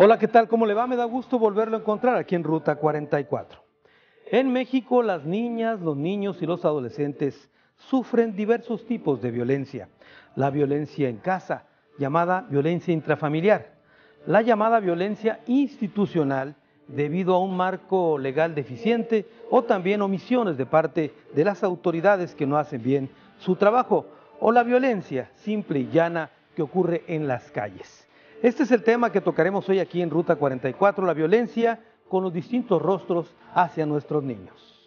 Hola, ¿qué tal? ¿Cómo le va? Me da gusto volverlo a encontrar aquí en Ruta 44. En México, las niñas, los niños y los adolescentes sufren diversos tipos de violencia. La violencia en casa, llamada violencia intrafamiliar. La llamada violencia institucional, debido a un marco legal deficiente o también omisiones de parte de las autoridades que no hacen bien su trabajo. O la violencia simple y llana que ocurre en las calles. Este es el tema que tocaremos hoy aquí en Ruta 44, la violencia con los distintos rostros hacia nuestros niños.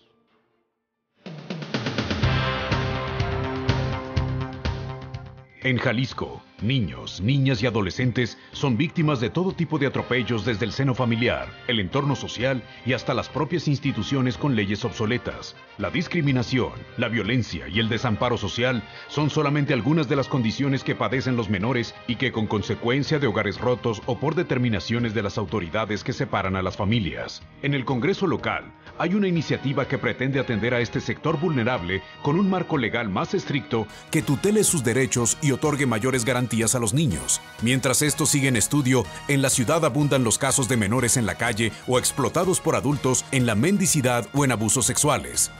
En Jalisco, niños, niñas y adolescentes son víctimas de todo tipo de atropellos desde el seno familiar, el entorno social y hasta las propias instituciones con leyes obsoletas. La discriminación, la violencia y el desamparo social son solamente algunas de las condiciones que padecen los menores y que con consecuencia de hogares rotos o por determinaciones de las autoridades que separan a las familias. En el Congreso local, hay una iniciativa que pretende atender a este sector vulnerable con un marco legal más estricto que tutele sus derechos y otorgue mayores garantías a los niños. Mientras esto sigue en estudio, en la ciudad abundan los casos de menores en la calle o explotados por adultos en la mendicidad o en abusos sexuales.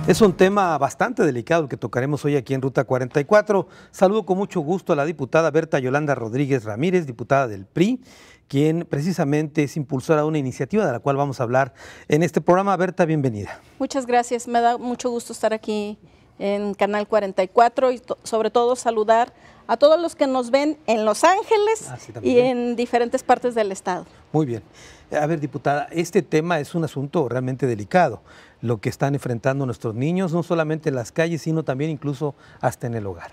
Es un tema bastante delicado el que tocaremos hoy aquí en Ruta 44. Saludo con mucho gusto a la diputada Berta Yolanda Rodríguez Ramírez, diputada del PRI, quien precisamente es impulsora de una iniciativa de la cual vamos a hablar en este programa. Berta, bienvenida. Muchas gracias, me da mucho gusto estar aquí en Canal 44 y sobre todo saludar a todos los que nos ven en Los Ángeles y en diferentes partes del estado. Muy bien. A ver, diputada, este tema es un asunto realmente delicado, lo que están enfrentando nuestros niños, no solamente en las calles, sino también incluso hasta en el hogar.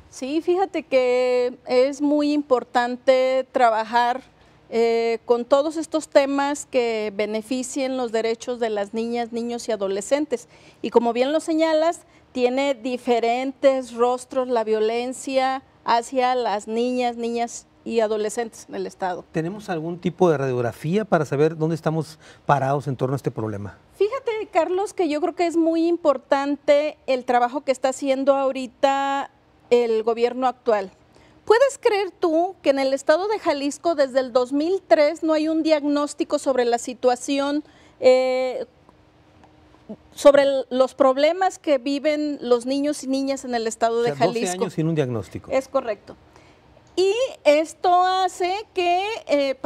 Sí, fíjate que es muy importante trabajar con todos estos temas que beneficien los derechos de las niñas, niños y adolescentes. Y como bien lo señalas, tiene diferentes rostros la violencia hacia las niñas y adolescentes en el estado. ¿Tenemos algún tipo de radiografía para saber dónde estamos parados en torno a este problema? Fíjate, Carlos, que yo creo que es muy importante el trabajo que está haciendo ahorita el gobierno actual. ¿Puedes creer tú que en el estado de Jalisco desde el 2003 no hay un diagnóstico sobre la situación, sobre los problemas que viven los niños y niñas en el estado de Jalisco? 12 años sin un diagnóstico. Es correcto. Y esto hace que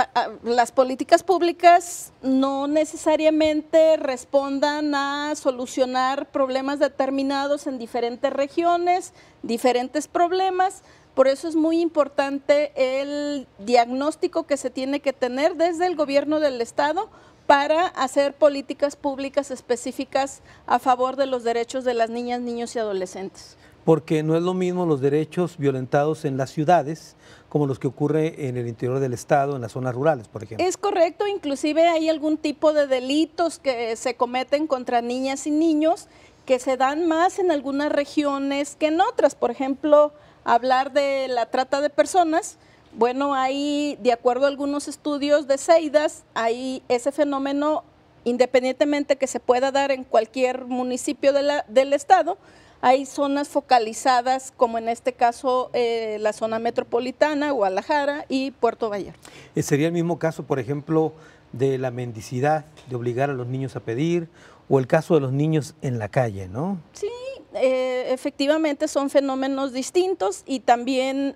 las políticas públicas no necesariamente respondan a solucionar problemas determinados en diferentes regiones, diferentes problemas. Por eso es muy importante el diagnóstico que se tiene que tener desde el gobierno del estado para hacer políticas públicas específicas a favor de los derechos de las niñas, niños y adolescentes. Porque no es lo mismo los derechos violentados en las ciudades como los que ocurre en el interior del estado, en las zonas rurales, por ejemplo. Es correcto, inclusive hay algún tipo de delitos que se cometen contra niñas y niños que se dan más en algunas regiones que en otras. Por ejemplo, hablar de la trata de personas, bueno, hay, de acuerdo a algunos estudios de CEIDAS, hay ese fenómeno, independientemente que se pueda dar en cualquier municipio del estado, hay zonas focalizadas, como en este caso la zona metropolitana, Guadalajara y Puerto Vallarta. ¿Sería el mismo caso, por ejemplo, de la mendicidad, de obligar a los niños a pedir, o el caso de los niños en la calle, no? Sí, efectivamente son fenómenos distintos y también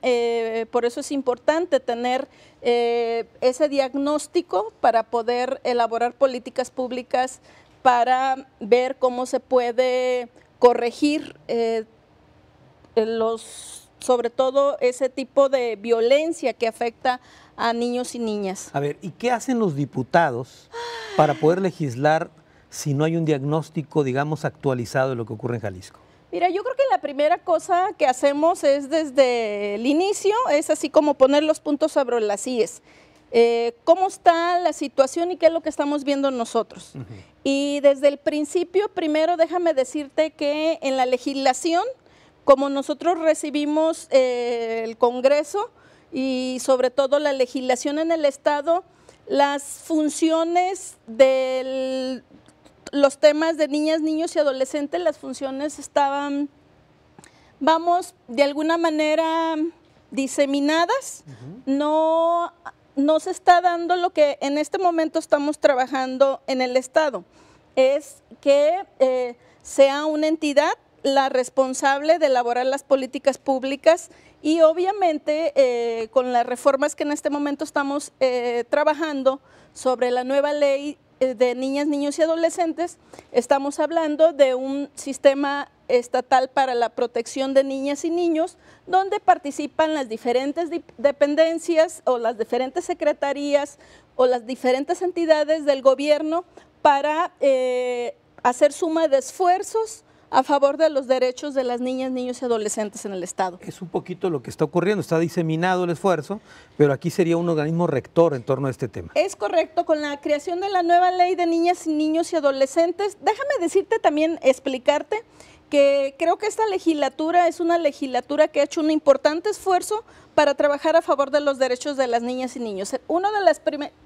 por eso es importante tener ese diagnóstico para poder elaborar políticas públicas para ver cómo se puede corregir sobre todo ese tipo de violencia que afecta a niños y niñas. A ver, ¿y qué hacen los diputados para poder legislar si no hay un diagnóstico, digamos, actualizado de lo que ocurre en Jalisco? Mira, yo creo que la primera cosa que hacemos es desde el inicio, es así como poner los puntos sobre las íes. ¿Cómo está la situación y qué es lo que estamos viendo nosotros? Y desde el principio, primero déjame decirte que en la legislación, como nosotros recibimos el Congreso y sobre todo la legislación en el Estado, las funciones de los temas de niñas, niños y adolescentes, las funciones estaban, vamos, de alguna manera diseminadas, no se está dando lo que en este momento estamos trabajando en el Estado, es que sea una entidad la responsable de elaborar las políticas públicas y obviamente con las reformas que en este momento estamos trabajando sobre la nueva ley de niñas, niños y adolescentes, estamos hablando de un sistema estatal para la protección de niñas y niños, donde participan las diferentes dependencias o las diferentes secretarías o las diferentes entidades del gobierno para hacer suma de esfuerzos a favor de los derechos de las niñas, niños y adolescentes en el Estado. Es un poquito lo que está ocurriendo, está diseminado el esfuerzo, pero aquí sería un organismo rector en torno a este tema. Es correcto, con la creación de la nueva ley de niñas, niños y adolescentes, déjame decirte también, explicarte, que creo que esta legislatura es una legislatura que ha hecho un importante esfuerzo para trabajar a favor de los derechos de las niñas y niños.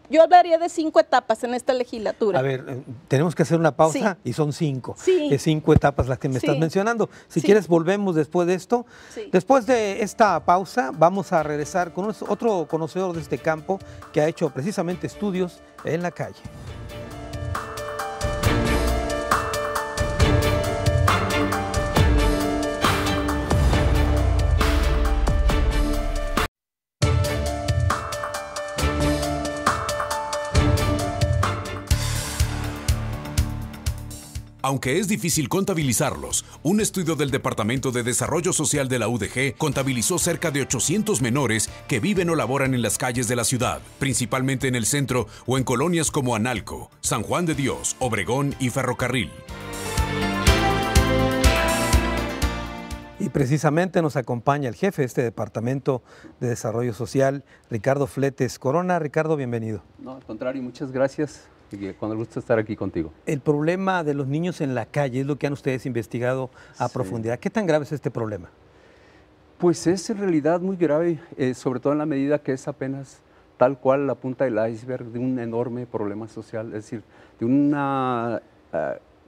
Yo hablaría de 5 etapas en esta legislatura. A ver, tenemos que hacer una pausa y son 5. Sí. 5 etapas las que me estás mencionando. Si quieres volvemos después de esto. Sí. Después de esta pausa vamos a regresar con otro conocedor de este campo que ha hecho precisamente estudios en la calle. Aunque es difícil contabilizarlos, un estudio del Departamento de Desarrollo Social de la UDG contabilizó cerca de 800 menores que viven o laboran en las calles de la ciudad, principalmente en el centro o en colonias como Analco, San Juan de Dios, Obregón y Ferrocarril. Y precisamente nos acompaña el jefe de este Departamento de Desarrollo Social, Ricardo Fletes Corona. Ricardo, bienvenido. No, al contrario, muchas gracias. Con el gusto de estar aquí contigo. El problema de los niños en la calle es lo que han ustedes investigado a profundidad. ¿Qué tan grave es este problema? Pues es en realidad muy grave, sobre todo en la medida que es apenas tal cual la punta del iceberg de un enorme problema social, es decir, de unas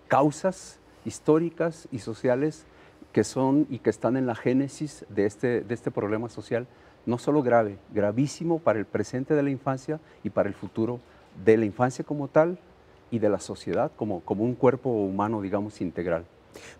causas históricas y sociales que son y que están en la génesis de este problema social, no solo grave, gravísimo para el presente de la infancia y para el futuro de la infancia como tal y de la sociedad como un cuerpo humano, digamos, integral.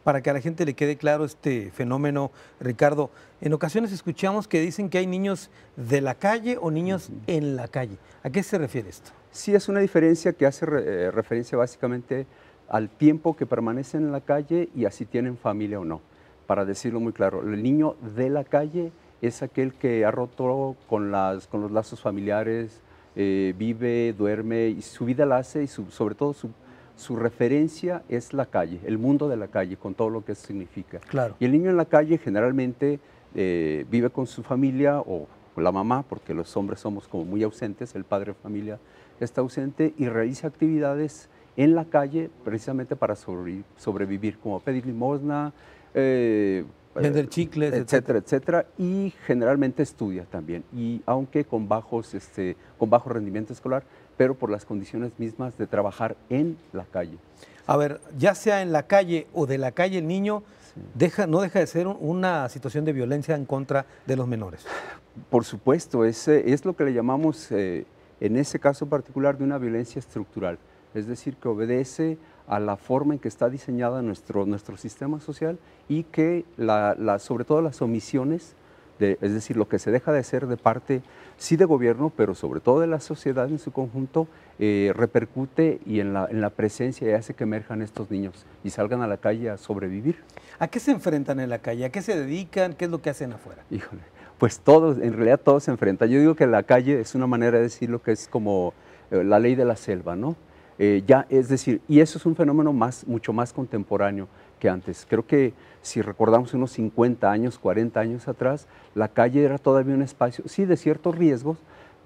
Para que a la gente le quede claro este fenómeno, Ricardo, en ocasiones escuchamos que dicen que hay niños de la calle o niños en la calle. ¿A qué se refiere esto? Sí, es una diferencia que hace referencia básicamente al tiempo que permanecen en la calle y así tienen familia o no. Para decirlo muy claro, el niño de la calle es aquel que ha roto con los lazos familiares, vive, duerme y su vida la hace y sobre todo su referencia es la calle, el mundo de la calle, con todo lo que eso significa. Claro. Y el niño en la calle generalmente vive con su familia o con la mamá, porque los hombres somos como muy ausentes, el padre de familia está ausente y realiza actividades en la calle precisamente para sobrevivir, como pedir limosna, vender chicles, etcétera, etcétera, y generalmente estudia también, y aunque con bajo rendimiento escolar, pero por las condiciones mismas de trabajar en la calle. A ver, ya sea en la calle o de la calle, el niño no deja de ser una situación de violencia en contra de los menores. Por supuesto, es lo que le llamamos, en ese caso particular, de una violencia estructural, es decir, que obedece a la forma en que está diseñada nuestro sistema social y que sobre todo las omisiones, es decir, lo que se deja de hacer de parte, sí de gobierno, pero sobre todo de la sociedad en su conjunto, repercute y en la presencia y hace que emerjan estos niños y salgan a la calle a sobrevivir. ¿A qué se enfrentan en la calle? ¿A qué se dedican? ¿Qué es lo que hacen afuera? Híjole, pues todos, en realidad todos se enfrentan. Yo digo que la calle es una manera de decirlo que es como la ley de la selva, ¿no? Es decir, y eso es un fenómeno mucho más contemporáneo que antes. Creo que si recordamos unos 50 años, 40 años atrás, la calle era todavía un espacio, sí, de ciertos riesgos,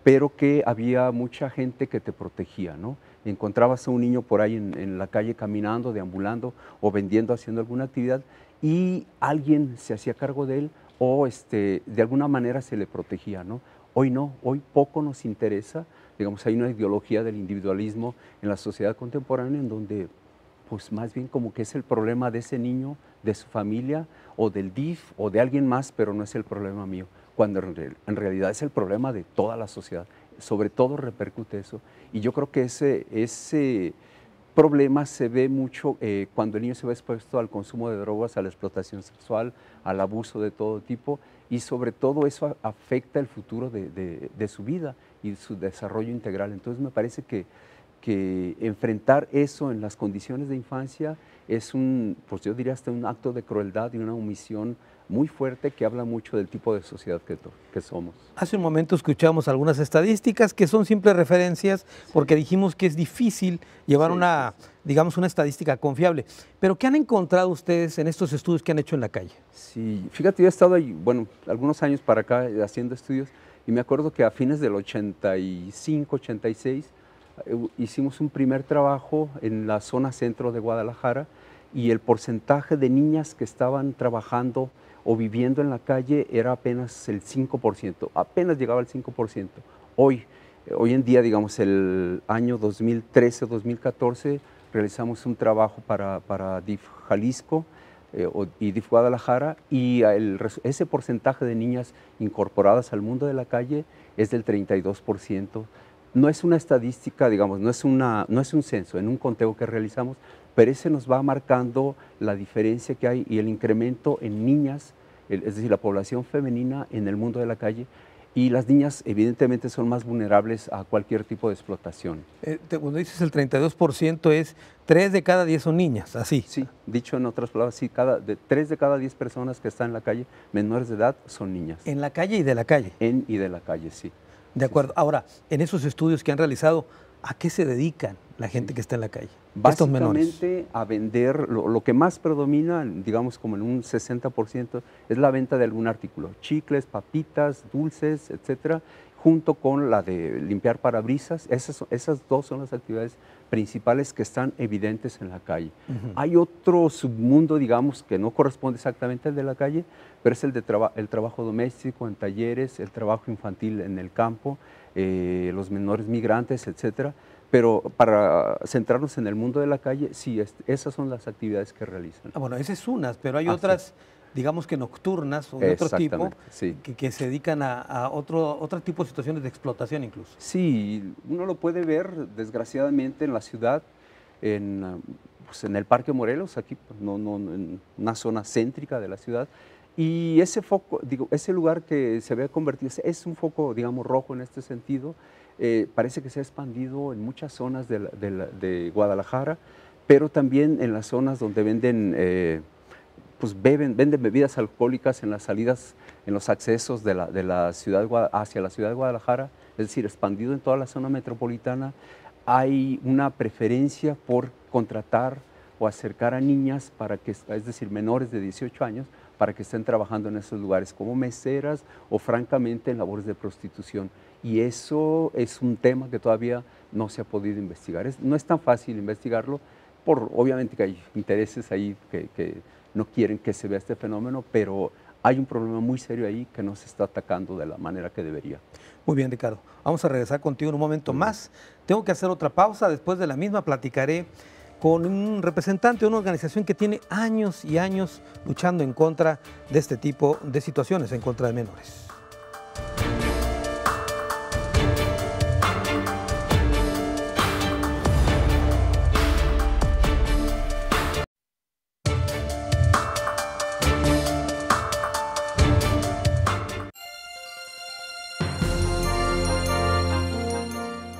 pero que había mucha gente que te protegía, ¿no? Encontrabas a un niño por ahí en la calle caminando, deambulando o vendiendo, haciendo alguna actividad y alguien se hacía cargo de él o de alguna manera se le protegía, ¿no? Hoy no, hoy poco nos interesa. Digamos, hay una ideología del individualismo en la sociedad contemporánea en donde, pues más bien como que es el problema de ese niño, de su familia, o del DIF, o de alguien más, pero no es el problema mío. cuando en realidad es el problema de toda la sociedad. Sobre todo repercute eso. Y yo creo que ese problema se ve mucho cuando el niño se ve expuesto al consumo de drogas, a la explotación sexual, al abuso de todo tipo, y sobre todo eso afecta el futuro de su vida y su desarrollo integral. Entonces me parece que enfrentar eso en las condiciones de infancia es pues yo diría hasta un acto de crueldad y una omisión muy fuerte que habla mucho del tipo de sociedad que somos. Hace un momento escuchamos algunas estadísticas que son simples referencias porque dijimos que es difícil llevar digamos, una estadística confiable. Pero ¿qué han encontrado ustedes en estos estudios que han hecho en la calle? Sí, fíjate, yo he estado ahí, bueno, algunos años para acá haciendo estudios y me acuerdo que a fines del 85, 86 hicimos un primer trabajo en la zona centro de Guadalajara y el porcentaje de niñas que estaban trabajando o viviendo en la calle era apenas el 5%, apenas llegaba al 5%. Hoy en día, digamos, el año 2013-2014, realizamos un trabajo para DIF Jalisco y DIF Guadalajara y ese porcentaje de niñas incorporadas al mundo de la calle es del 32%. No es una estadística, digamos, no es un censo, en un conteo que realizamos, pero ese nos va marcando la diferencia que hay y el incremento en niñas, es decir, la población femenina en el mundo de la calle, y las niñas evidentemente son más vulnerables a cualquier tipo de explotación. Cuando dices el 32% es 3 de cada 10 son niñas, así. Sí, dicho en otras palabras, sí, 3 de cada 10 personas que están en la calle, menores de edad, son niñas. En la calle y de la calle. En y de la calle, sí. De acuerdo. Sí. Ahora, en esos estudios que han realizado, ¿a qué se dedican la gente que está en la calle? Básicamente a vender, lo que más predomina, digamos como en un 60%, es la venta de algún artículo, chicles, papitas, dulces, etcétera, junto con la de limpiar parabrisas. Esas dos son las actividades principales que están evidentes en la calle. Hay otro submundo, digamos, que no corresponde exactamente al de la calle, pero es el trabajo doméstico en talleres, el trabajo infantil en el campo, los menores migrantes, etcétera. Pero para centrarnos en el mundo de la calle, sí, esas son las actividades que realizan. Bueno, esa es una, pero hay otras, sí, digamos que nocturnas o de otro tipo, sí, que se dedican a otro tipo de situaciones de explotación incluso. Sí, uno lo puede ver desgraciadamente en la ciudad, pues en el Parque Morelos, aquí en una zona céntrica de la ciudad, y ese foco, ese lugar que se ve convertido, es un foco, digamos, rojo en este sentido. Parece que se ha expandido en muchas zonas de Guadalajara, pero también en las zonas donde venden bebidas alcohólicas en las salidas, en los accesos de la ciudad hacia la ciudad de Guadalajara, es decir, expandido en toda la zona metropolitana. Hay una preferencia por contratar o acercar a niñas es decir, menores de 18 años, para que estén trabajando en esos lugares como meseras o francamente en labores de prostitución. Y eso es un tema que todavía no se ha podido investigar. No es tan fácil investigarlo, obviamente que hay intereses ahí que no quieren que se vea este fenómeno, pero hay un problema muy serio ahí que no se está atacando de la manera que debería. Muy bien, Ricardo. Vamos a regresar contigo en un momento más. Tengo que hacer otra pausa. Después de la misma platicaré con un representante de una organización que tiene años y años luchando en contra de este tipo de situaciones, en contra de menores.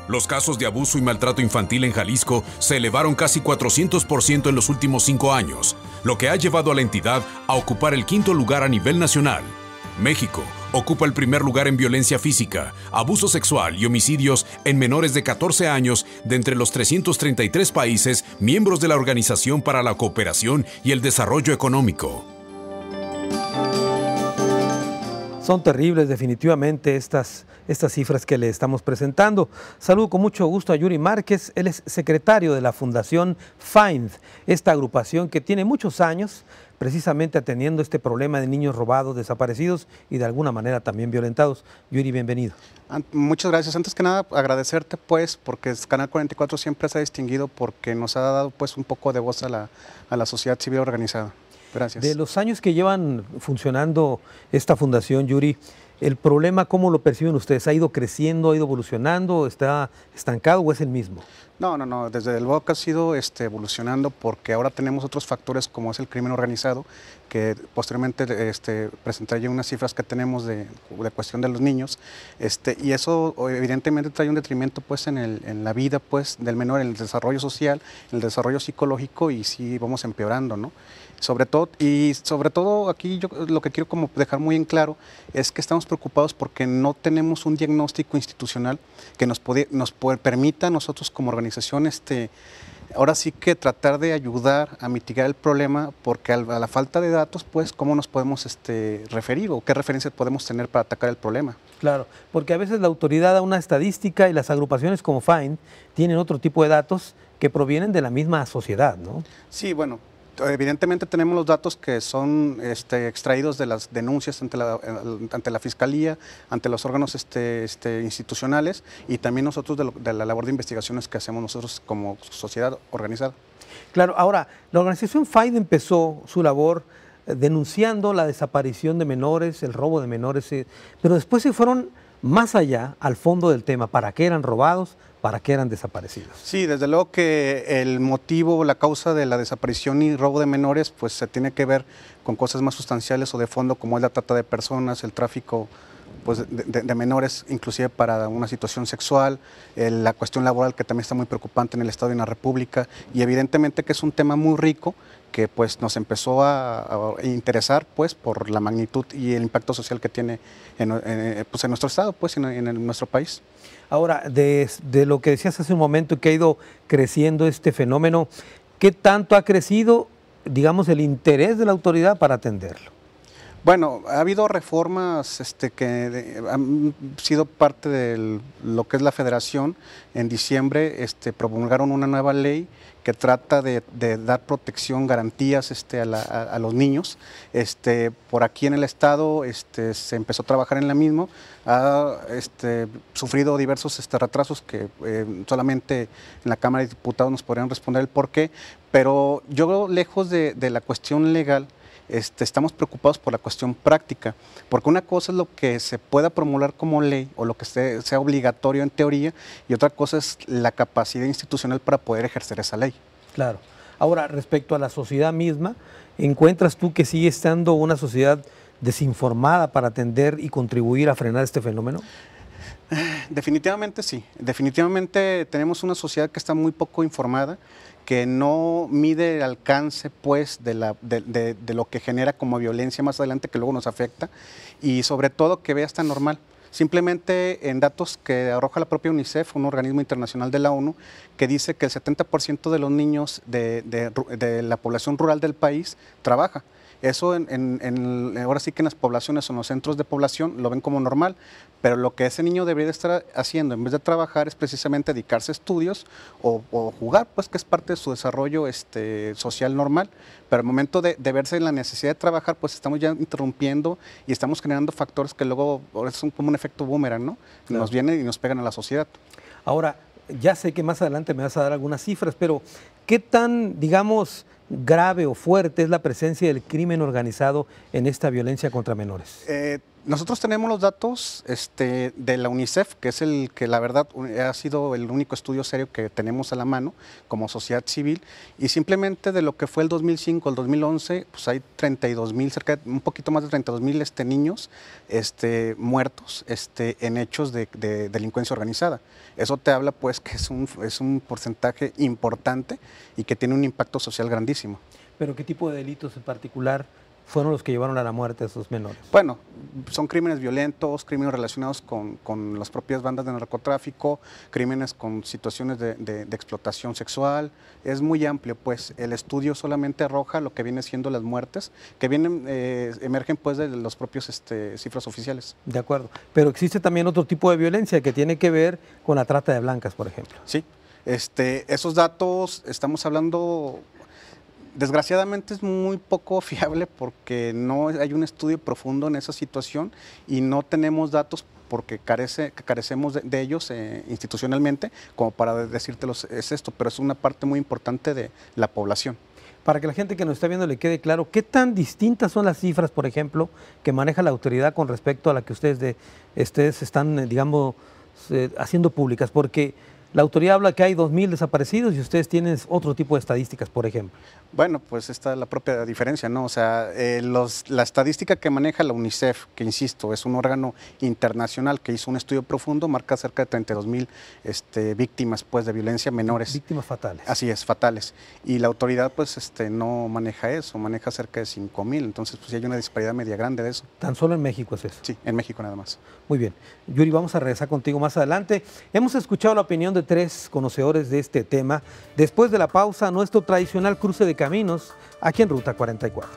Los casos de abuso y maltrato infantil en Jalisco se elevaron casi 400% en los últimos 5 años, lo que ha llevado a la entidad a ocupar el 5º lugar a nivel nacional. México ocupa el primer lugar en violencia física, abuso sexual y homicidios en menores de 14 años de entre los 333 países miembros de la Organización para la Cooperación y el Desarrollo Económico. Son terribles definitivamente estas cifras que le estamos presentando. Saludo con mucho gusto a Yuri Márquez, él es secretario de la Fundación FIND, esta agrupación que tiene muchos años precisamente atendiendo este problema de niños robados, desaparecidos y de alguna manera también violentados. Yuri, bienvenido. Muchas gracias. Antes que nada, agradecerte pues, porque Canal 44 siempre se ha distinguido porque nos ha dado pues un poco de voz a la sociedad civil organizada. Gracias. De los años que llevan funcionando esta fundación, Yuri, ¿El problema cómo lo perciben ustedes? ¿Ha ido creciendo, ha ido evolucionando, está estancado o es el mismo? No, desde luego que ha sido evolucionando porque ahora tenemos otros factores como es el crimen organizado, que posteriormente presentaré unas cifras que tenemos de cuestión de los niños, y eso evidentemente trae un detrimento pues en la vida pues del menor, en el desarrollo social, en el desarrollo psicológico, y sí vamos empeorando, ¿no? Sobre todo aquí yo lo que quiero como dejar muy en claro es que estamos preocupados porque no tenemos un diagnóstico institucional que nos permita a nosotros como organización ahora sí que tratar de ayudar a mitigar el problema, porque a la falta de datos, pues, ¿cómo nos podemos referir o qué referencias podemos tener para atacar el problema? Claro, porque a veces la autoridad da una estadística y las agrupaciones como FIND tienen otro tipo de datos que provienen de la misma sociedad, ¿no? Sí, bueno, evidentemente tenemos los datos que son extraídos de las denuncias ante la Fiscalía, ante los órganos institucionales, y también nosotros de la labor de investigaciones que hacemos nosotros como sociedad organizada. Claro, ahora, la organización FIND empezó su labor denunciando la desaparición de menores, el robo de menores, pero después se fueron más allá, al fondo del tema, ¿para qué eran robados? ¿Para qué eran desaparecidos? Sí, desde luego que el motivo, la causa de la desaparición y robo de menores, pues se tiene que ver con cosas más sustanciales o de fondo, como es la trata de personas, el tráfico pues, de menores, inclusive para una situación sexual, la cuestión laboral, que también está muy preocupante en el Estado y en la República, y evidentemente que es un tema muy rico que pues nos empezó a interesar pues por la magnitud y el impacto social que tiene en nuestro Estado, pues en nuestro país. Ahora, de lo que decías hace un momento, que ha ido creciendo este fenómeno, ¿qué tanto ha crecido, digamos, el interés de la autoridad para atenderlo? Bueno, ha habido reformas que han sido parte de lo que es la Federación. En diciembre promulgaron una nueva ley que trata de dar protección, garantías a los niños. Por aquí en el Estado se empezó a trabajar en la misma, ha sufrido diversos retrasos que solamente en la Cámara de Diputados nos podrían responder el por qué, pero yo lejos de la cuestión legal, estamos preocupados por la cuestión práctica, porque una cosa es lo que se pueda promulgar como ley o lo que sea obligatorio en teoría, y otra cosa es la capacidad institucional para poder ejercer esa ley. Claro. Ahora, respecto a la sociedad misma, ¿encuentras tú que sigue estando una sociedad desinformada para atender y contribuir a frenar este fenómeno? Definitivamente sí, definitivamente tenemos una sociedad que está muy poco informada, que no mide el alcance pues de lo que genera como violencia más adelante, que luego nos afecta, y sobre todo que vea hasta normal. Simplemente en datos que arroja la propia UNICEF, un organismo internacional de la ONU, que dice que el 70% de los niños de la población rural del país trabaja. Eso ahora sí que en las poblaciones o en los centros de población lo ven como normal, pero lo que ese niño debería estar haciendo en vez de trabajar es precisamente dedicarse a estudios o jugar, pues que es parte de su desarrollo social normal. Pero al momento de verse en la necesidad de trabajar, pues estamos ya interrumpiendo y estamos generando factores que luego es como un efecto boomerang, ¿no? Claro. Nos vienen y nos pegan a la sociedad. Ahora, ya sé que más adelante me vas a dar algunas cifras, pero ¿qué tan, digamos, grave o fuerte es la presencia del crimen organizado en esta violencia contra menores? Nosotros tenemos los datos de la UNICEF, que es el que la verdad ha sido el único estudio serio que tenemos a la mano como sociedad civil, y simplemente de lo que fue el 2005 al 2011, pues hay 32,000, un poquito más de 32,000 niños muertos en hechos de delincuencia organizada. Eso te habla pues que es un porcentaje importante y que tiene un impacto social grandísimo. ¿Pero qué tipo de delitos en particular fueron los que llevaron a la muerte a esos menores? Bueno, son crímenes violentos, crímenes relacionados con las propias bandas de narcotráfico, crímenes con situaciones de explotación sexual. Es muy amplio, pues. El estudio solamente arroja lo que viene siendo las muertes, que emergen pues de los propios cifras oficiales. De acuerdo. Pero existe también otro tipo de violencia que tiene que ver con la trata de blancas, por ejemplo. Sí. Esos datos, estamos hablando... Desgraciadamente es muy poco fiable porque no hay un estudio profundo en esa situación y no tenemos datos porque carecemos de ellos institucionalmente como para decírtelos es esto, pero es una parte muy importante de la población. para que la gente que nos está viendo le quede claro, ¿qué tan distintas son las cifras, por ejemplo, que maneja la autoridad con respecto a la que ustedes están, digamos, haciendo públicas? Porque la autoridad habla que hay 2.000 desaparecidos y ustedes tienen otro tipo de estadísticas, por ejemplo. Bueno, pues está la propia diferencia, ¿no? O sea, la estadística que maneja la UNICEF, que insisto, es un órgano internacional que hizo un estudio profundo, marca cerca de 32,000 víctimas pues, de violencia menores. Víctimas fatales. Así es, fatales. Y la autoridad pues no maneja eso, maneja cerca de 5,000, entonces pues sí hay una disparidad media grande de eso. ¿Tan solo en México es eso? Sí, en México nada más. Muy bien. Yuri, vamos a regresar contigo más adelante. Hemos escuchado la opinión de 3 conocedores de este tema. Después de la pausa, nuestro tradicional cruce de caminos aquí en Ruta 44.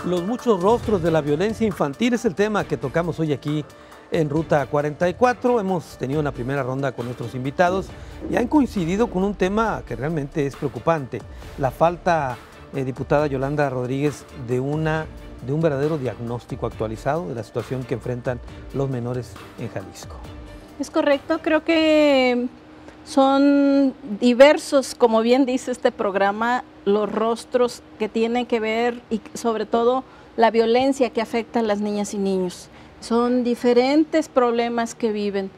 Los muchos rostros de la violencia infantil es el tema que tocamos hoy aquí en Ruta 44. Hemos tenido una primera ronda con nuestros invitados y han coincidido con un tema que realmente es preocupante, la falta, diputada Yolanda Rodríguez, de un verdadero diagnóstico actualizado de la situación que enfrentan los menores en Jalisco. Es correcto, creo que son diversos, como bien dice este programa, los rostros que tienen que ver y sobre todo la violencia que afecta a las niñas y niños. Son diferentes problemas que viven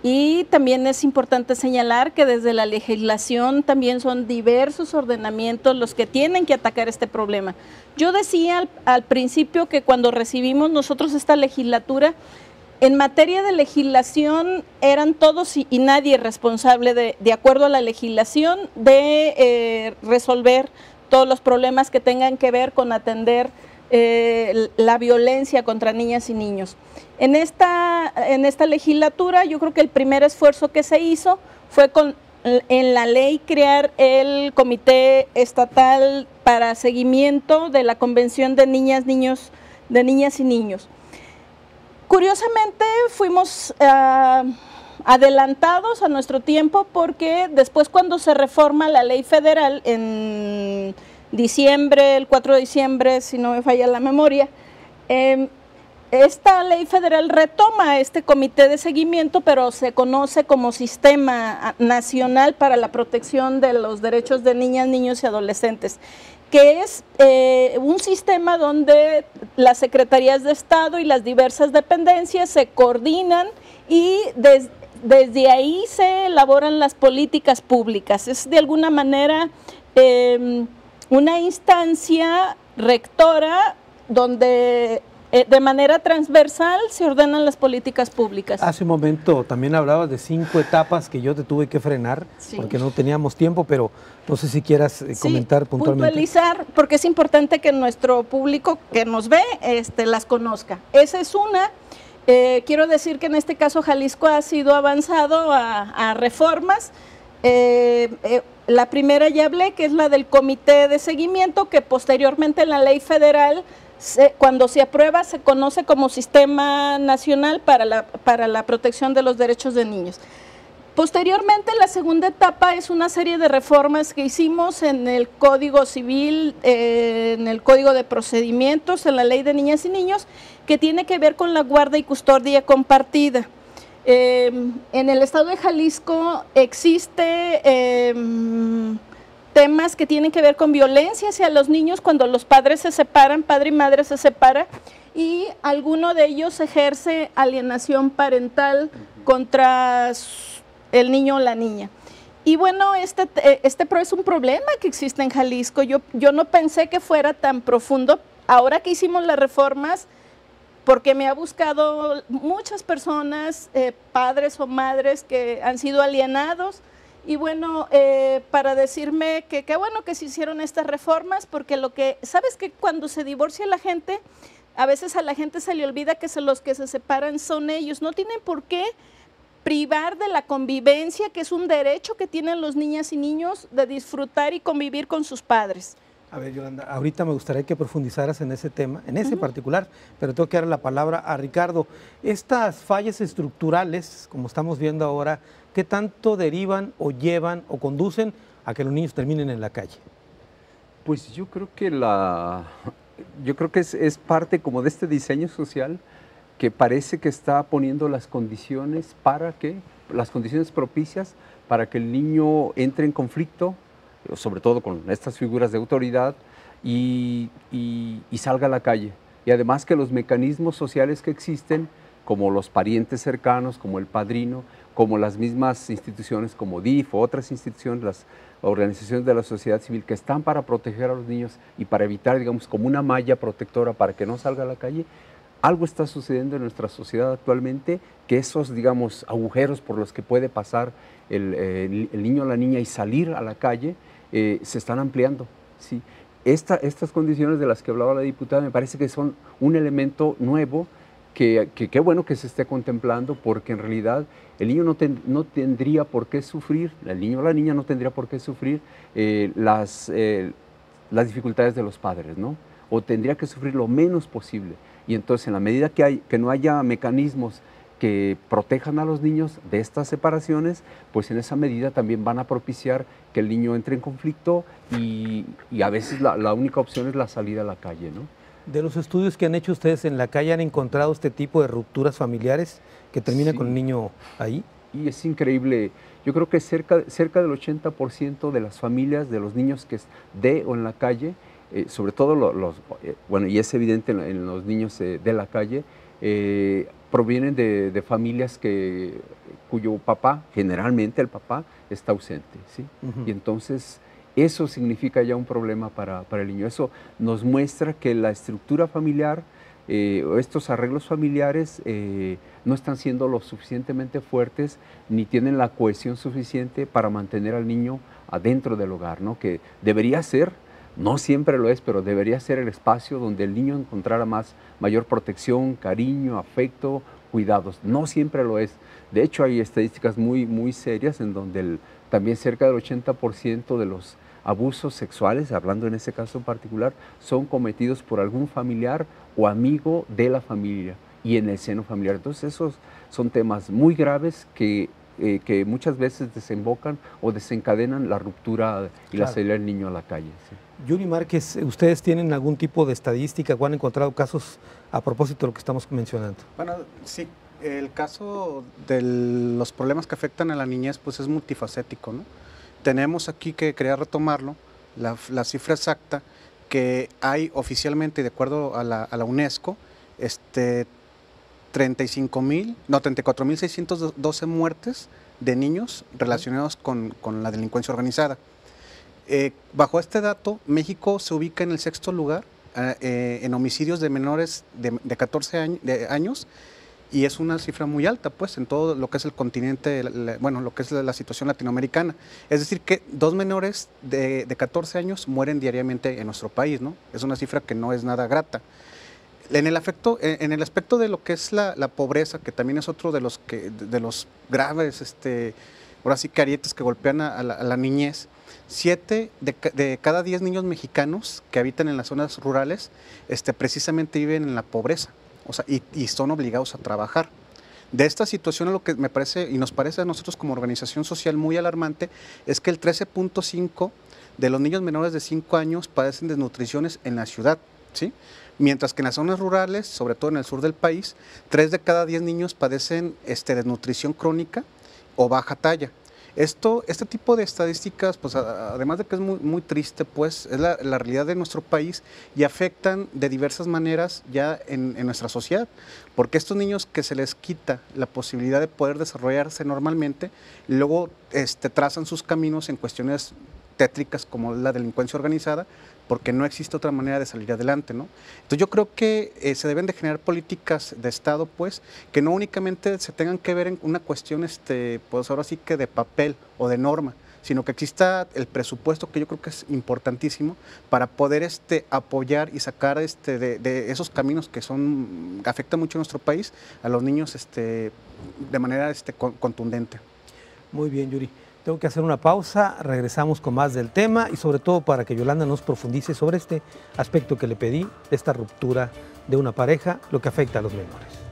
y también es importante señalar que desde la legislación también son diversos ordenamientos los que tienen que atacar este problema. Yo decía al principio que cuando recibimos nosotros esta legislatura, en materia de legislación eran todos y nadie responsable de acuerdo a la legislación de resolver todos los problemas que tengan que ver con atender la violencia contra niñas y niños. En esta legislatura yo creo que el primer esfuerzo que se hizo fue en la ley crear el Comité Estatal para Seguimiento de la Convención de Niñas y Niños. Curiosamente fuimos adelantados a nuestro tiempo porque después cuando se reforma la ley federal en diciembre, el 4 de diciembre, si no me falla la memoria, esta ley federal retoma este comité de seguimiento, pero se conoce como Sistema Nacional para la Protección de los Derechos de Niñas, Niños y Adolescentes, que es un sistema donde las secretarías de Estado y las diversas dependencias se coordinan y desde ahí se elaboran las políticas públicas. Es de alguna manera una instancia rectora donde de manera transversal se ordenan las políticas públicas. Hace un momento también hablabas de 5 etapas que yo te tuve que frenar porque no teníamos tiempo, pero no sé si quieras comentar puntualmente. Puntualizar, porque es importante que nuestro público que nos ve las conozca. Esa es una. Quiero decir que en este caso Jalisco ha sido avanzado a reformas. La primera ya hablé, que es la del comité de seguimiento, que posteriormente en la ley federal, cuando se aprueba, se conoce como Sistema Nacional para la Protección de los Derechos de Niños. Posteriormente, la segunda etapa es una serie de reformas que hicimos en el Código Civil, en el Código de Procedimientos, en la Ley de Niñas y Niños, que tiene que ver con la guarda y custodia compartida. En el estado de Jalisco existe temas que tienen que ver con violencia hacia los niños cuando los padres se separan, padre y madre se separan, y alguno de ellos ejerce alienación parental contra el niño o la niña. Y bueno, este es un problema que existe en Jalisco. Yo no pensé que fuera tan profundo. Ahora que hicimos las reformas, porque me ha buscado muchas personas, padres o madres que han sido alienados, y bueno, para decirme que qué bueno que se hicieron estas reformas, porque sabes que cuando se divorcia la gente, a veces a la gente se le olvida que los que se separan son ellos, no tienen por qué privar de la convivencia, que es un derecho que tienen los niñas y niños de disfrutar y convivir con sus padres. A ver, Yolanda, ahorita me gustaría que profundizaras en ese tema, en ese particular, pero tengo que dar la palabra a Ricardo. Estas fallas estructurales, como estamos viendo ahora, ¿qué tanto derivan o llevan o conducen a que los niños terminen en la calle? Pues yo creo que es parte como de este diseño social que parece que está poniendo las condiciones propicias para que el niño entre en conflicto, sobre todo con estas figuras de autoridad, y salga a la calle. Y además que los mecanismos sociales que existen, como los parientes cercanos, como el padrino, como las mismas instituciones como DIF o otras instituciones, las organizaciones de la sociedad civil que están para proteger a los niños y para evitar, digamos, como una malla protectora para que no salga a la calle, algo está sucediendo en nuestra sociedad actualmente, que esos, digamos, agujeros por los que puede pasar el niño o la niña y salir a la calle, se están ampliando, ¿sí? Estas condiciones de las que hablaba la diputada me parece que son un elemento nuevo que qué bueno que se esté contemplando, porque en realidad el niño no tendría por qué sufrir, el niño o la niña no tendría por qué sufrir las dificultades de los padres, ¿no? O tendría que sufrir lo menos posible. Y entonces, en la medida que no haya mecanismos que protejan a los niños de estas separaciones, pues en esa medida también van a propiciar que el niño entre en conflicto y a veces la única opción es la salida a la calle, ¿no? De los estudios que han hecho ustedes en la calle, ¿han encontrado este tipo de rupturas familiares que terminan con el niño ahí? Y es increíble. Yo creo que cerca del 80% de las familias, de los niños que es de o en la calle, sobre todo bueno, y es evidente en los niños de la calle, provienen de familias cuyo papá, generalmente el papá, está ausente, ¿sí? Y entonces eso significa ya un problema para el niño. Eso nos muestra que la estructura familiar, estos arreglos familiares no están siendo lo suficientemente fuertes ni tienen la cohesión suficiente para mantener al niño adentro del hogar, ¿no? Que debería ser, no siempre lo es, pero debería ser el espacio donde el niño encontrara mayor protección, cariño, afecto, cuidados. No siempre lo es. De hecho, hay estadísticas muy, muy serias en donde también cerca del 80% de los abusos sexuales, hablando en ese caso en particular, son cometidos por algún familiar o amigo de la familia y en el seno familiar. Entonces esos son temas muy graves que muchas veces desembocan o desencadenan la ruptura y la salida del niño a la calle. ¿Sí? Yuri Márquez, ¿ustedes tienen algún tipo de estadística o han encontrado casos a propósito de lo que estamos mencionando? Bueno, sí. El caso de los problemas que afectan a la niñez pues es multifacético, ¿no? Tenemos aquí, que quería retomarlo, la cifra exacta que hay oficialmente, de acuerdo a la UNESCO, 34.612 muertes de niños relacionados con la delincuencia organizada. Bajo este dato, México se ubica en el 6º lugar en homicidios de menores de 14 años, y es una cifra muy alta, pues, en todo lo que es el continente, bueno, lo que es la situación latinoamericana. Es decir, que 2 menores de 14 años mueren diariamente en nuestro país, ¿no? Es una cifra que no es nada grata. En el aspecto de lo que es la pobreza, que también es otro de los graves, ahora sí que arietes que golpean a la niñez, 7 de cada 10 niños mexicanos que habitan en las zonas rurales, precisamente viven en la pobreza. O sea, y son obligados a trabajar. De esta situación, lo que me parece y nos parece a nosotros como organización social muy alarmante es que el 13.5% de los niños menores de 5 años padecen desnutriciones en la ciudad, ¿sí? Mientras que en las zonas rurales, sobre todo en el sur del país, 3 de cada 10 niños padecen desnutrición crónica o baja talla. Este tipo de estadísticas, pues además de que es muy, muy triste, pues es la realidad de nuestro país y afectan de diversas maneras ya en nuestra sociedad, porque estos niños que se les quita la posibilidad de poder desarrollarse normalmente, luego trazan sus caminos en cuestiones tétricas como la delincuencia organizada, porque no existe otra manera de salir adelante, ¿no? Entonces yo creo que se deben de generar políticas de Estado, pues, que no únicamente se tengan que ver en una cuestión, pues ahora sí que de papel o de norma, sino que exista el presupuesto, que yo creo que es importantísimo, para poder apoyar y sacar de esos caminos que afectan mucho a nuestro país, a los niños de manera contundente. Muy bien, Yuri. Tengo que hacer una pausa, regresamos con más del tema y sobre todo para que Yolanda nos profundice sobre este aspecto que le pedí, esta ruptura de una pareja, lo que afecta a los menores.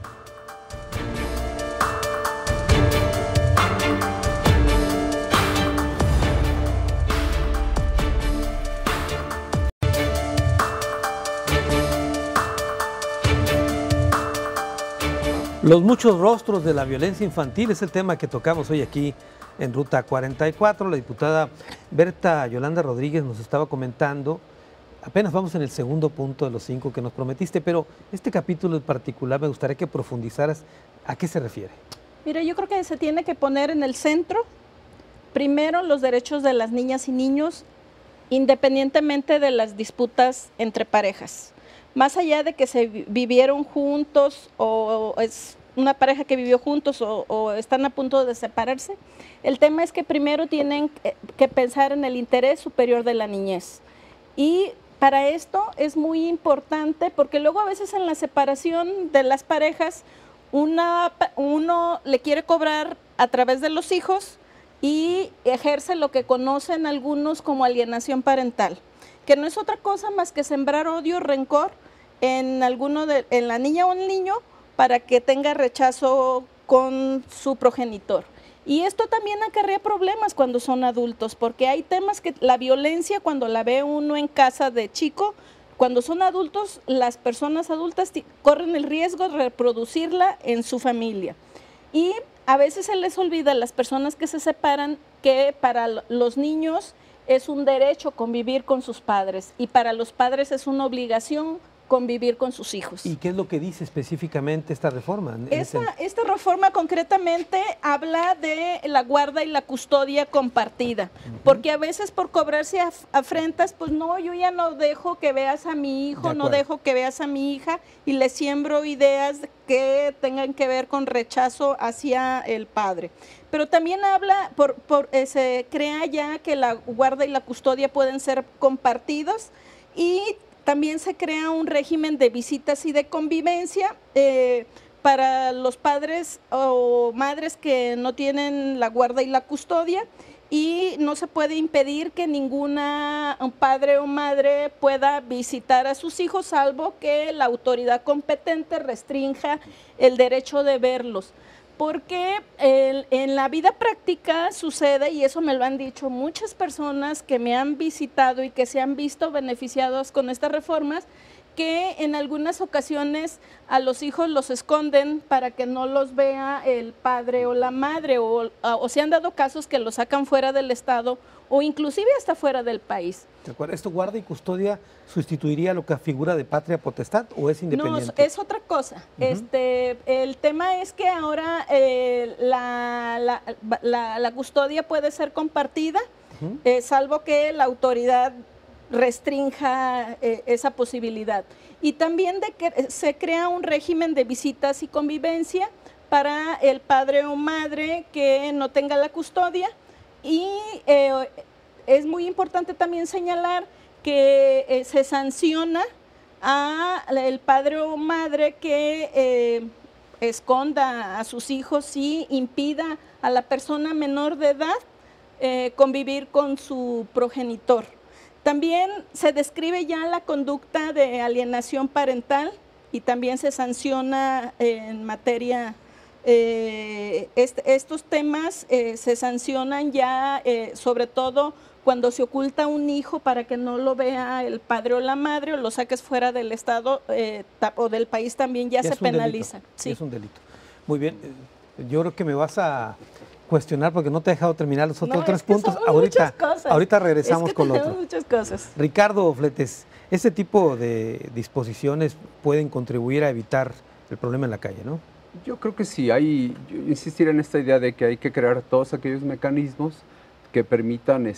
Los muchos rostros de la violencia infantil es el tema que tocamos hoy aquí en Ruta 44. La diputada Berta Yolanda Rodríguez nos estaba comentando, apenas vamos en el segundo punto de los 5 que nos prometiste, pero este capítulo en particular me gustaría que profundizaras a qué se refiere. Mira, yo creo que se tiene que poner en el centro, primero, los derechos de las niñas y niños, independientemente de las disputas entre parejas. Más allá de que se vivieron juntos o es una pareja que vivió juntos o están a punto de separarse, el tema es que primero tienen que pensar en el interés superior de la niñez. Y para esto es muy importante porque luego a veces en la separación de las parejas uno le quiere cobrar a través de los hijos y ejerce lo que conocen algunos como alienación parental, que no es otra cosa más que sembrar odio, rencor en la niña o el niño para que tenga rechazo con su progenitor. Y esto también acarrea problemas cuando son adultos, porque hay temas que la violencia cuando la ve uno en casa de chico, cuando son adultos, las personas adultas corren el riesgo de reproducirla en su familia. Y a veces se les olvida a las personas que se separan que para los niños es un derecho convivir con sus padres y para los padres es una obligación convivir con sus hijos. ¿Y qué es lo que dice específicamente esta reforma? Esta reforma concretamente habla de la guarda y la custodia compartida, porque a veces por cobrarse afrentas, pues no, yo ya no dejo que veas a mi hijo, no dejo que veas a mi hija y le siembro ideas que tengan que ver con rechazo hacia el padre. Pero también habla, se crea ya que la guarda y la custodia pueden ser compartidos y también se crea un régimen de visitas y de convivencia para los padres o madres que no tienen la guarda y la custodia y no se puede impedir que un padre o madre pueda visitar a sus hijos salvo que la autoridad competente restrinja el derecho de verlos. Porque en la vida práctica sucede, y eso me lo han dicho muchas personas que me han visitado y que se han visto beneficiados con estas reformas, que en algunas ocasiones a los hijos los esconden para que no los vea el padre o la madre, o se han dado casos que los sacan fuera del estado o inclusive hasta fuera del país. ¿De acuerdo? ¿Esto guarda y custodia sustituiría lo que figura de patria potestad o es independiente? No, es otra cosa. El tema es que ahora la custodia puede ser compartida, salvo que la autoridad restrinja esa posibilidad. Y también de que se crea un régimen de visitas y convivencia para el padre o madre que no tenga la custodia y es muy importante también señalar que se sanciona al padre o madre que esconda a sus hijos y impida a la persona menor de edad convivir con su progenitor. También se describe ya la conducta de alienación parental y también se sanciona en materia, estos temas se sancionan ya sobre todo cuando se oculta un hijo para que no lo vea el padre o la madre o lo saques fuera del estado o del país también ya se penaliza. Sí. Es un delito. Muy bien, yo creo que me vas a cuestionar porque no te he dejado terminar los otros tres puntos. Ahorita regresamos con otro. Muchas cosas. Ricardo Fletes, este tipo de disposiciones pueden contribuir a evitar el problema en la calle, ¿no? Yo creo que sí, yo insistir en esta idea de que hay que crear todos aquellos mecanismos que permitan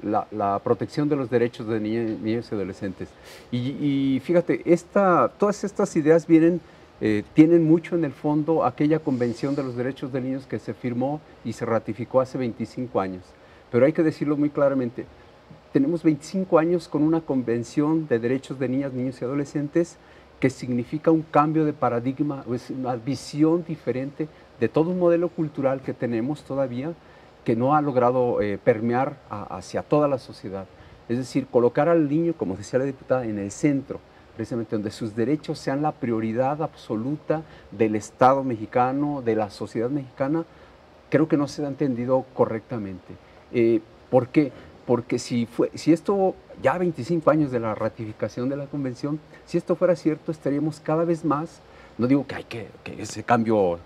la protección de los derechos de niños y adolescentes. Y fíjate, todas estas ideas tienen mucho en el fondo aquella Convención de los Derechos de Niños que se firmó y se ratificó hace 25 años. Pero hay que decirlo muy claramente, tenemos 25 años con una Convención de Derechos de Niñas, Niños y Adolescentes que significa un cambio de paradigma, es una visión diferente de todo un modelo cultural que tenemos todavía que no ha logrado permear hacia toda la sociedad. Es decir, colocar al niño, como decía la diputada, en el centro, precisamente donde sus derechos sean la prioridad absoluta del Estado mexicano, de la sociedad mexicana, creo que no se ha entendido correctamente. ¿Por qué? Porque si esto, ya 25 años de la ratificación de la Convención, si esto fuera cierto, estaríamos cada vez más No digo que ese cambio,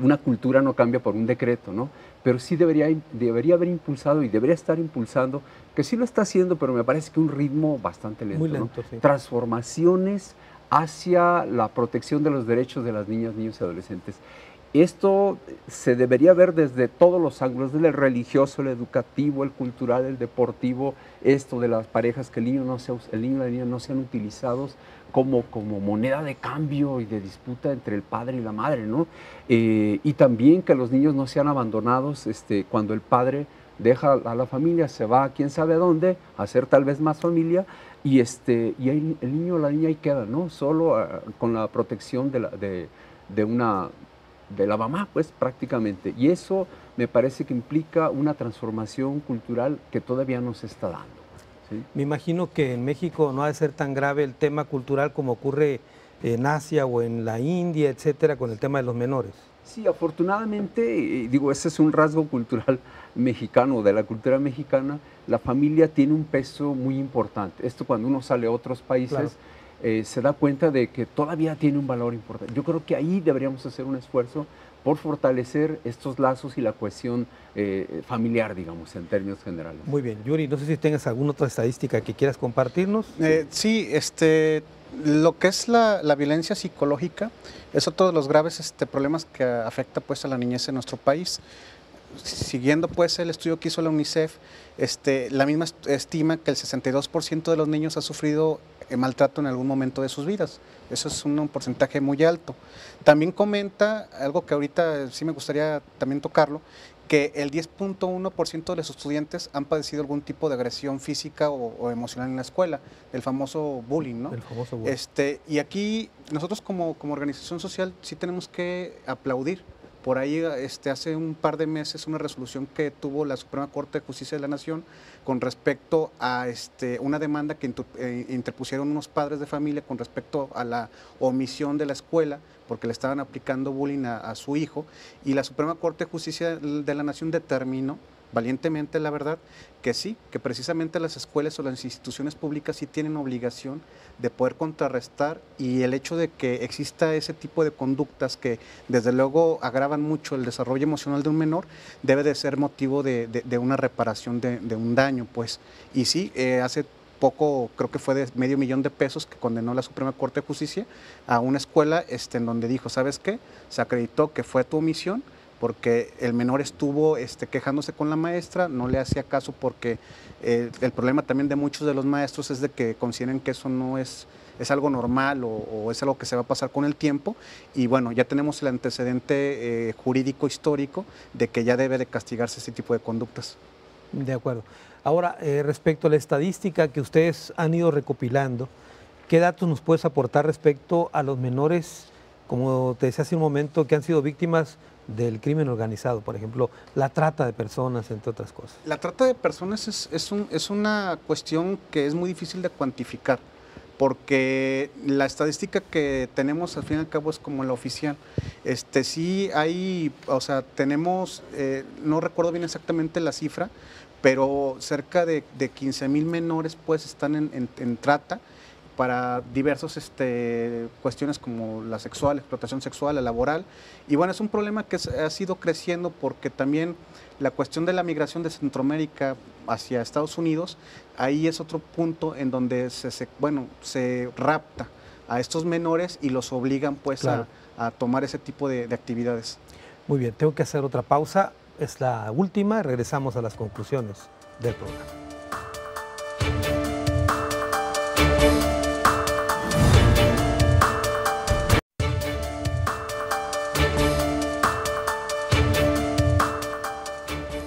una cultura no cambia por un decreto, ¿no? Pero sí debería haber impulsado y debería estar impulsando, que sí lo está haciendo, pero me parece que un ritmo bastante lento. Muy lento, ¿no? sí. Transformaciones hacia la protección de los derechos de las niñas, niños y adolescentes. Esto se debería ver desde todos los ángulos, desde el religioso, el educativo, el cultural, el deportivo, esto de las parejas, que el niño y la niña no sean utilizados como moneda de cambio y de disputa entre el padre y la madre, ¿no? Y también que los niños no sean abandonados cuando el padre deja a la familia, se va a quién sabe a dónde, a hacer tal vez más familia, y ahí el niño o la niña ahí queda, ¿no? Solo con la protección de la mamá, pues prácticamente. Y eso me parece que implica una transformación cultural que todavía no se está dando. ¿Sí? Me imagino que en México no ha de ser tan grave el tema cultural como ocurre en Asia o en la India, etcétera, con el tema de los menores. Sí, afortunadamente, ese es un rasgo cultural mexicano, de la cultura mexicana. La familia tiene un peso muy importante. Esto cuando uno sale a otros países, claro, se da cuenta de que todavía tiene un valor importante. Yo creo que ahí deberíamos hacer un esfuerzo por fortalecer estos lazos y la cohesión familiar, digamos, en términos generales. Muy bien. Yuri, no sé si tengas alguna otra estadística que quieras compartirnos. Sí, lo que es la violencia psicológica es otro de los graves problemas que afecta pues a la niñez en nuestro país. Siguiendo pues el estudio que hizo la UNICEF, la misma estima que el 62% de los niños ha sufrido maltrato en algún momento de sus vidas. Eso es un porcentaje muy alto. También comenta algo que ahorita sí me gustaría también tocarlo, que el 10.1% de los estudiantes han padecido algún tipo de agresión física o emocional en la escuela, el famoso bullying, ¿no? El famoso bullying. Y aquí nosotros como organización social sí tenemos que aplaudir. Por ahí hace un par de meses una resolución que tuvo la Suprema Corte de Justicia de la Nación con respecto a una demanda que interpusieron unos padres de familia con respecto a la omisión de la escuela porque le estaban aplicando bullying a su hijo, y la Suprema Corte de Justicia de la Nación determinó valientemente, la verdad, que sí, que precisamente las escuelas o las instituciones públicas sí tienen obligación de poder contrarrestar, y el hecho de que exista ese tipo de conductas que desde luego agravan mucho el desarrollo emocional de un menor, debe de ser motivo de una reparación de un daño, pues. Y sí, hace poco, creo que fue de $500,000 que condenó la Suprema Corte de Justicia a una escuela en donde dijo, ¿sabes qué? Se acreditó que fue tu omisión, porque el menor estuvo quejándose con la maestra, no le hacía caso porque el problema también de muchos de los maestros es de que consideran que eso no es algo normal o es algo que se va a pasar con el tiempo, y bueno, ya tenemos el antecedente jurídico histórico de que ya debe de castigarse este tipo de conductas. De acuerdo. Ahora, respecto a la estadística que ustedes han ido recopilando, ¿qué datos nos puedes aportar respecto a los menores, como te decía hace un momento, que han sido víctimas del crimen organizado, por ejemplo, la trata de personas, entre otras cosas? La trata de personas es una cuestión que es muy difícil de cuantificar, porque la estadística que tenemos al fin y al cabo es como la oficial. Sí hay, o sea, tenemos, no recuerdo bien exactamente la cifra, pero cerca de 15,000 menores pues están en trata para diversas cuestiones como la sexual, explotación sexual, la laboral. Y bueno, es un problema que ha sido creciendo porque también la cuestión de la migración de Centroamérica hacia Estados Unidos, ahí es otro punto en donde se rapta a estos menores y los obligan pues claro, a tomar ese tipo de actividades. Muy bien, tengo que hacer otra pausa, es la última, regresamos a las conclusiones del programa.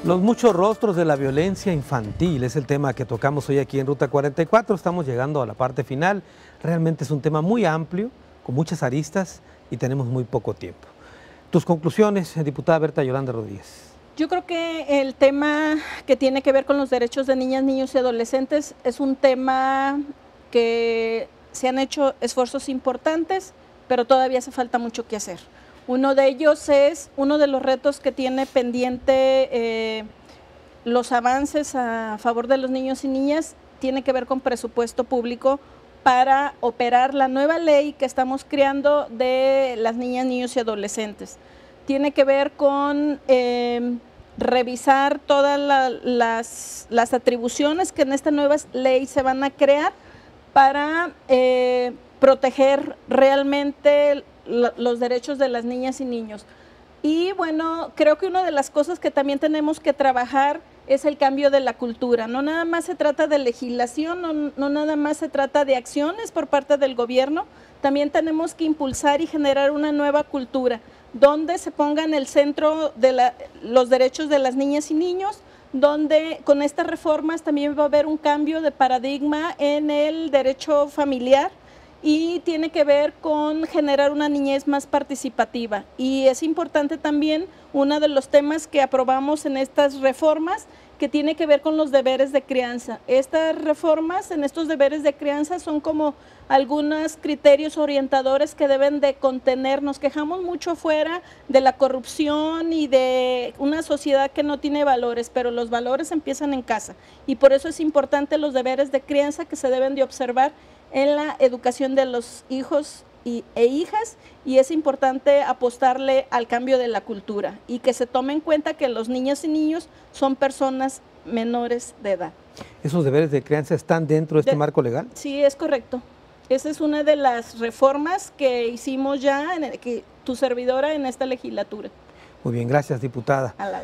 Los muchos rostros de la violencia infantil es el tema que tocamos hoy aquí en Ruta 44. Estamos llegando a la parte final. Realmente es un tema muy amplio, con muchas aristas y tenemos muy poco tiempo. Tus conclusiones, diputada Berta Yolanda Rodríguez. Yo creo que el tema que tiene que ver con los derechos de niñas, niños y adolescentes es un tema que se han hecho esfuerzos importantes, pero todavía hace falta mucho que hacer. Uno de ellos es, uno de los retos que tiene pendiente los avances a favor de los niños y niñas, tiene que ver con presupuesto público para operar la nueva ley que estamos creando de las niñas, niños y adolescentes. Tiene que ver con revisar todas las atribuciones que en esta nueva ley se van a crear para proteger realmente los derechos de las niñas y niños. Y bueno, creo que una de las cosas que también tenemos que trabajar es el cambio de la cultura. No nada más se trata de legislación, no nada más se trata de acciones por parte del gobierno, también tenemos que impulsar y generar una nueva cultura donde se ponga en el centro de los derechos de las niñas y niños, donde con estas reformas también va a haber un cambio de paradigma en el derecho familiar y tiene que ver con generar una niñez más participativa. Y es importante también uno de los temas que aprobamos en estas reformas que tiene que ver con los deberes de crianza. Estas reformas en estos deberes de crianza son como algunos criterios orientadores que deben de contener. Nos quejamos mucho fuera de la corrupción y de una sociedad que no tiene valores, pero los valores empiezan en casa y por eso es importante los deberes de crianza que se deben de observar en la educación de los hijos e hijas, y es importante apostarle al cambio de la cultura y que se tome en cuenta que los niños y niños son personas menores de edad. ¿Esos deberes de crianza están dentro de este marco legal? Sí, es correcto. Esa es una de las reformas que hicimos ya, que tu servidora en esta legislatura. Muy bien, gracias, diputada. A la...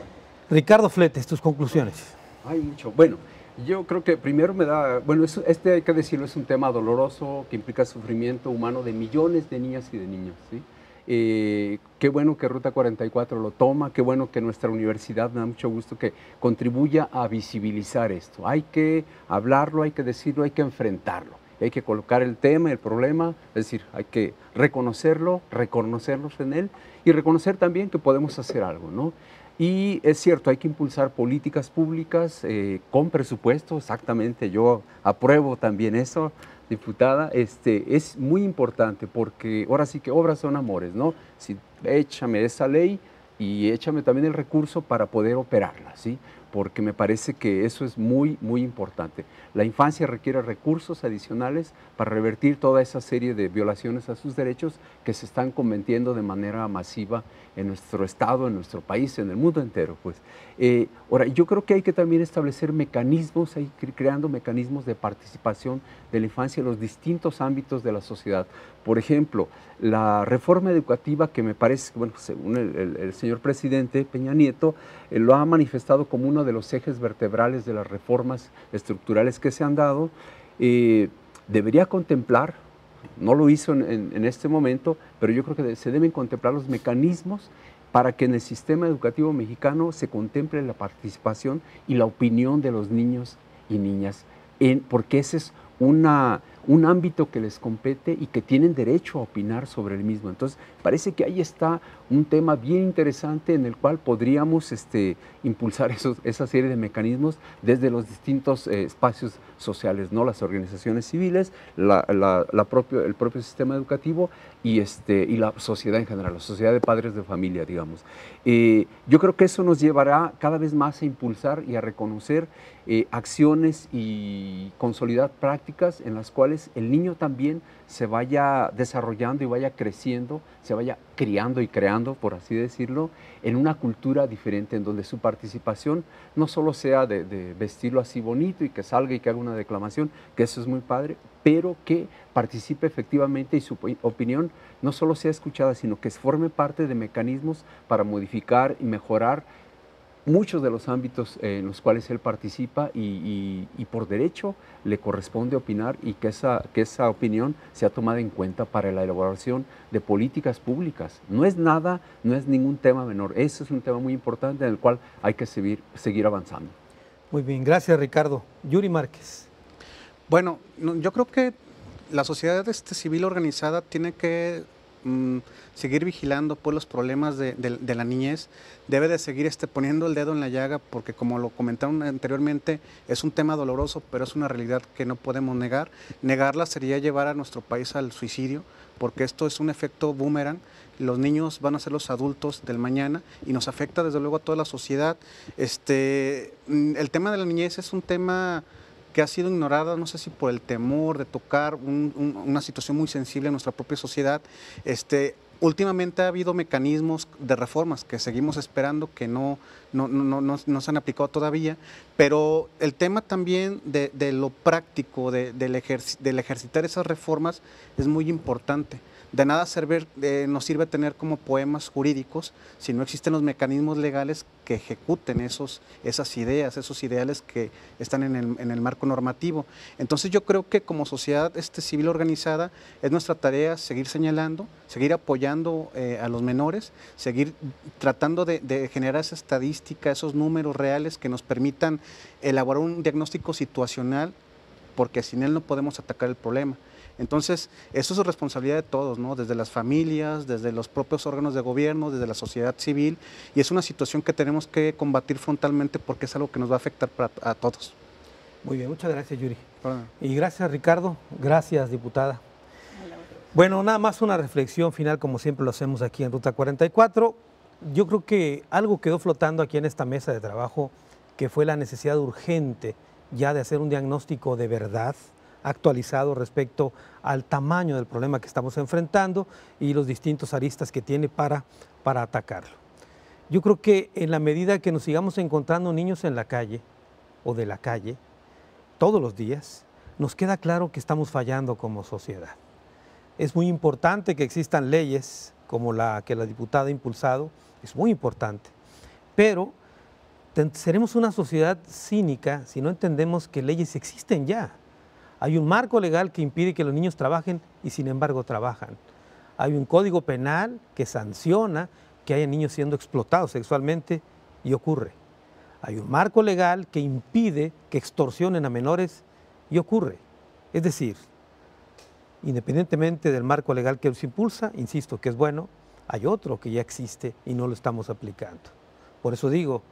Ricardo Fletes, tus conclusiones. Hay mucho. Bueno, yo creo que primero bueno, hay que decirlo, es un tema doloroso que implica sufrimiento humano de millones de niñas y de niños, ¿sí? Qué bueno que Ruta 44 lo toma, qué bueno que nuestra universidad, me da mucho gusto que contribuya a visibilizar esto. Hay que hablarlo, hay que decirlo, hay que enfrentarlo. Hay que colocar el tema, el problema, es decir, hay que reconocerlo, reconocernos en él y reconocer también que podemos hacer algo, ¿no? Y es cierto, hay que impulsar políticas públicas con presupuesto, exactamente, yo apruebo también eso, diputada, es muy importante porque ahora sí que obras son amores, ¿no? Si, échame esa ley y échame también el recurso para poder operarla, ¿sí? Porque me parece que eso es muy, muy importante. La infancia requiere recursos adicionales para revertir toda esa serie de violaciones a sus derechos que se están cometiendo de manera masiva en nuestro estado, en nuestro país, en el mundo entero, pues. Ahora, yo creo que hay que también establecer mecanismos, hay que ir creando mecanismos de participación de la infancia en los distintos ámbitos de la sociedad. Por ejemplo, la reforma educativa que me parece, bueno, según el señor presidente Peña Nieto, lo ha manifestado como uno de los ejes vertebrales de las reformas estructurales que se han dado, debería contemplar, no lo hizo en este momento, pero yo creo que se deben contemplar los mecanismos para que en el sistema educativo mexicano se contemple la participación y la opinión de los niños y niñas, porque ese es un ámbito que les compete y que tienen derecho a opinar sobre el mismo. Entonces, parece que ahí está un tema bien interesante en el cual podríamos impulsar esa serie de mecanismos desde los distintos espacios sociales, ¿no? Las organizaciones civiles, el propio sistema educativo y la sociedad en general, la sociedad de padres de familia, digamos. Yo creo que eso nos llevará cada vez más a impulsar y a reconocer acciones y consolidar prácticas en las cuales el niño también se vaya desarrollando y vaya creciendo, se vaya criando y creando, por así decirlo, en una cultura diferente, en donde su participación no solo sea de vestirlo así bonito y que salga y que haga una declamación, que eso es muy padre, pero que participe efectivamente y su opinión no solo sea escuchada, sino que forme parte de mecanismos para modificar y mejorar muchos de los ámbitos en los cuales él participa y por derecho le corresponde opinar y que esa opinión sea tomada en cuenta para la elaboración de políticas públicas. No es ningún tema menor, eso es un tema muy importante en el cual hay que seguir avanzando. Muy bien, gracias Ricardo. Yuri Márquez. Bueno, yo creo que la sociedad civil organizada tiene que seguir vigilando pues, los problemas de la niñez, debe de seguir poniendo el dedo en la llaga porque como lo comentaron anteriormente es un tema doloroso pero es una realidad que no podemos negar. Negarla sería llevar a nuestro país al suicidio porque esto es un efecto boomerang, los niños van a ser los adultos del mañana y nos afecta desde luego a toda la sociedad. El tema de la niñez es un tema que ha sido ignorada, no sé si por el temor de tocar una situación muy sensible en nuestra propia sociedad. Últimamente ha habido mecanismos de reformas que seguimos esperando, que no se han aplicado todavía, pero el tema también de lo práctico, del ejercitar esas reformas es muy importante. De nada nos sirve tener como poemas jurídicos si no existen los mecanismos legales que ejecuten esas ideas, esos ideales que están en el marco normativo. Entonces yo creo que como sociedad civil organizada es nuestra tarea seguir señalando, seguir apoyando a los menores, seguir tratando de generar esa estadística, esos números reales que nos permitan elaborar un diagnóstico situacional, porque sin él no podemos atacar el problema. Entonces, eso es responsabilidad de todos, ¿no? Desde las familias, desde los propios órganos de gobierno, desde la sociedad civil, y es una situación que tenemos que combatir frontalmente porque es algo que nos va a afectar a todos. Muy bien, muchas gracias, Yuri. Y gracias, Ricardo. Gracias, diputada. Bueno, nada más una reflexión final, como siempre lo hacemos aquí en Ruta 44. Yo creo que algo quedó flotando aquí en esta mesa de trabajo, que fue la necesidad urgente ya de hacer un diagnóstico de verdad, actualizado respecto al tamaño del problema que estamos enfrentando y los distintos aristas que tiene para atacarlo. Yo creo que en la medida que nos sigamos encontrando niños en la calle o de la calle todos los días, nos queda claro que estamos fallando como sociedad. Es muy importante que existan leyes como la que la diputada ha impulsado, es muy importante, pero seremos una sociedad cínica si no entendemos que leyes existen ya. Hay un marco legal que impide que los niños trabajen y sin embargo trabajan. Hay un código penal que sanciona que haya niños siendo explotados sexualmente y ocurre. Hay un marco legal que impide que extorsionen a menores y ocurre. Es decir, independientemente del marco legal que los impulsa, insisto que es bueno, hay otro que ya existe y no lo estamos aplicando. Por eso digo,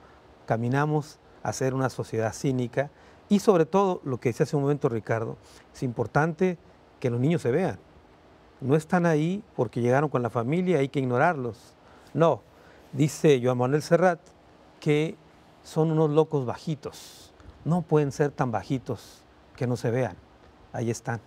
caminamos a ser una sociedad cínica. Y sobre todo, lo que decía hace un momento Ricardo, es importante que los niños se vean. No están ahí porque llegaron con la familia, hay que ignorarlos. No, dice Joan Manuel Serrat que son unos locos bajitos. No pueden ser tan bajitos que no se vean. Ahí están.